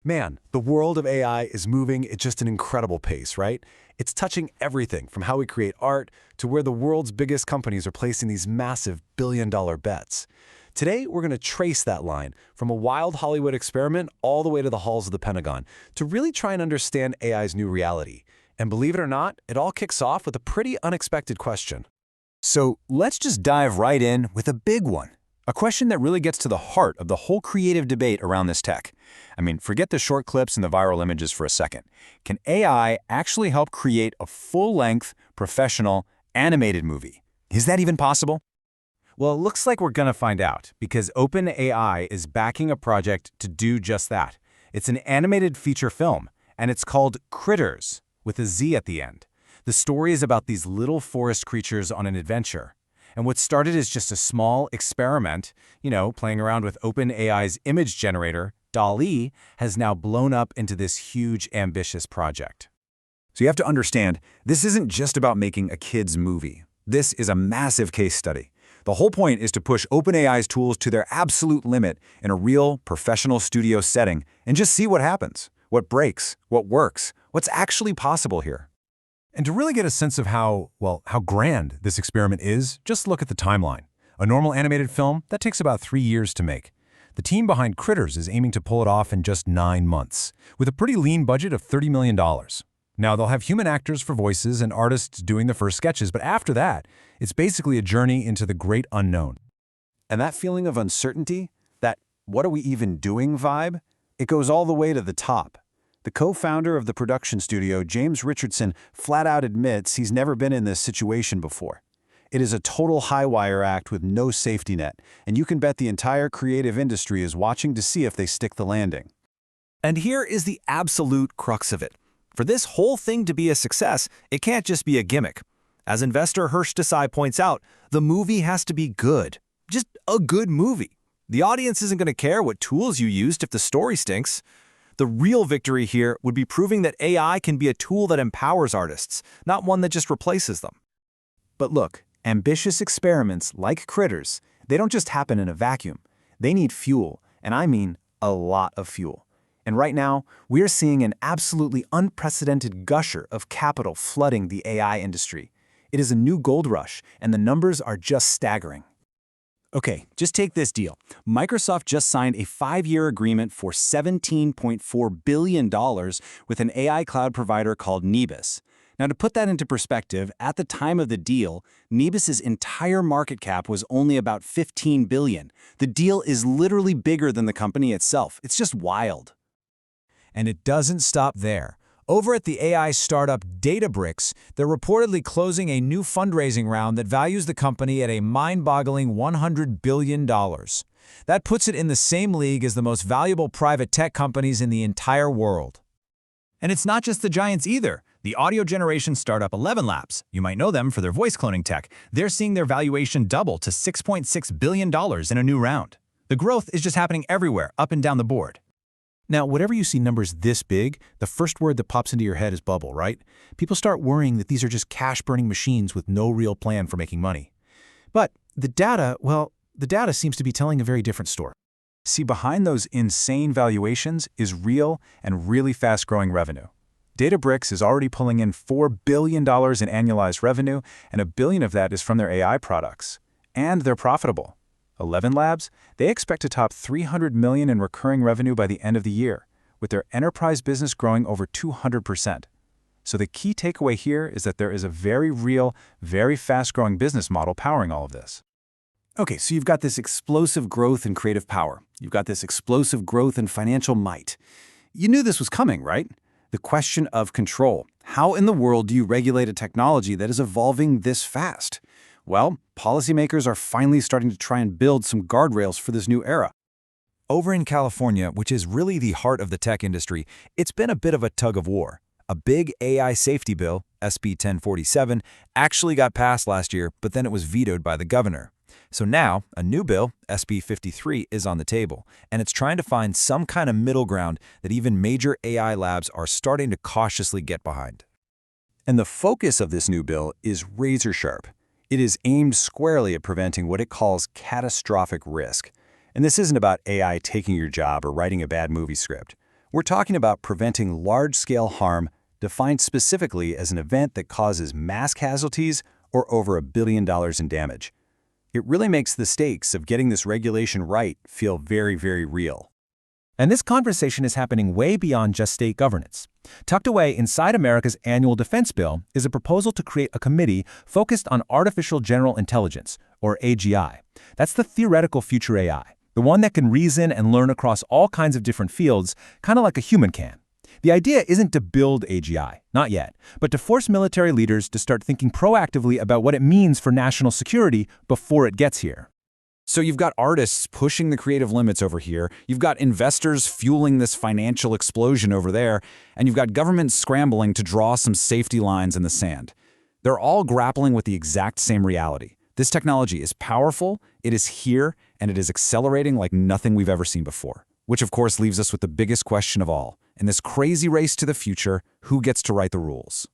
Man, the world of AI is moving at just an incredible pace, right? It's touching everything from how we create art to where the world's biggest companies are placing these massive billion-dollar bets. Today, we're going to trace that line from a wild Hollywood experiment all the way to the halls of the Pentagon to really try and understand AI's new reality. And believe it or not, it all kicks off with a pretty unexpected question. So let's just dive right in with a big one. A question that really gets to the heart of the whole creative debate around this tech. I mean, forget the short clips and the viral images for a second. Can AI actually help create a full-length, professional, animated movie? Is that even possible? Well, it looks like we're going to find out, because OpenAI is backing a project to do just that. It's an animated feature film, and it's called Critters, with a Z at the end. The story is about these little forest creatures on an adventure. And what started as just a small experiment, playing around with OpenAI's image generator, DALL-E, has now blown up into this huge, ambitious project. So you have to understand, this isn't just about making a kid's movie. This is a massive case study. The whole point is to push OpenAI's tools to their absolute limit in a real, professional studio setting and just see what happens, what breaks, what works, what's actually possible here. And to really get a sense of how grand this experiment is, just look at the timeline. A normal animated film, that takes about 3 years to make. The team behind Critters is aiming to pull it off in just 9 months, with a pretty lean budget of $30 million. Now, they'll have human actors for voices and artists doing the first sketches, but after that, it's basically a journey into the great unknown. And that feeling of uncertainty, that what are we even doing vibe, it goes all the way to the top. The co-founder of the production studio, James Richardson, flat out admits he's never been in this situation before. It is a total high-wire act with no safety net, and you can bet the entire creative industry is watching to see if they stick the landing. And here is the absolute crux of it. For this whole thing to be a success, it can't just be a gimmick. As investor Hirsch Desai points out, the movie has to be good. Just a good movie. The audience isn't going to care what tools you used if the story stinks. The real victory here would be proving that AI can be a tool that empowers artists, not one that just replaces them. But look, ambitious experiments like Critters, they don't just happen in a vacuum. They need fuel, and I mean a lot of fuel. And right now, we're seeing an absolutely unprecedented gusher of capital flooding the AI industry. It is a new gold rush, and the numbers are just staggering. Okay, just take this deal. Microsoft just signed a 5-year agreement for $17.4 billion with an AI cloud provider called Nebus. Now, to put that into perspective, at the time of the deal, Nebus's entire market cap was only about $15 billion. The deal is literally bigger than the company itself. It's just wild. And it doesn't stop there. Over at the AI startup Databricks, they're reportedly closing a new fundraising round that values the company at a mind-boggling $100 billion. That puts it in the same league as the most valuable private tech companies in the entire world. And it's not just the giants either. The audio generation startup 11 Labs, you might know them for their voice cloning tech, they're seeing their valuation double to $6.6 billion in a new round. The growth is just happening everywhere, up and down the board. Now, whatever you see numbers this big, the first word that pops into your head is bubble, right? People start worrying that these are just cash-burning machines with no real plan for making money. But the data seems to be telling a very different story. See, behind those insane valuations is real and really fast-growing revenue. Databricks is already pulling in $4 billion in annualized revenue, and $1 billion of that is from their AI products. And they're profitable. 11 Labs, they expect to top $300 million in recurring revenue by the end of the year, with their enterprise business growing over 200%. So the key takeaway here is that there is a very real, very fast-growing business model powering all of this. Okay, so you've got this explosive growth in creative power. You've got this explosive growth in financial might. You knew this was coming, right? The question of control. How in the world do you regulate a technology that is evolving this fast? Well, policymakers are finally starting to try and build some guardrails for this new era. Over in California, which is really the heart of the tech industry, it's been a bit of a tug of war. A big AI safety bill, SB 1047, actually got passed last year, but then it was vetoed by the governor. So now, a new bill, SB 53, is on the table, and it's trying to find some kind of middle ground that even major AI labs are starting to cautiously get behind. And the focus of this new bill is razor sharp. It is aimed squarely at preventing what it calls catastrophic risk. And this isn't about AI taking your job or writing a bad movie script. We're talking about preventing large-scale harm defined specifically as an event that causes mass casualties or over $1 billion in damage. It really makes the stakes of getting this regulation right feel very, very real. And this conversation is happening way beyond just state governance. Tucked away inside America's annual defense bill is a proposal to create a committee focused on artificial general intelligence, or AGI. That's the theoretical future AI, the one that can reason and learn across all kinds of different fields, kind of like a human can. The idea isn't to build AGI, not yet, but to force military leaders to start thinking proactively about what it means for national security before it gets here. So you've got artists pushing the creative limits over here, you've got investors fueling this financial explosion over there, and you've got governments scrambling to draw some safety lines in the sand. They're all grappling with the exact same reality. This technology is powerful, it is here, and it is accelerating like nothing we've ever seen before. Which of course leaves us with the biggest question of all. In this crazy race to the future, who gets to write the rules?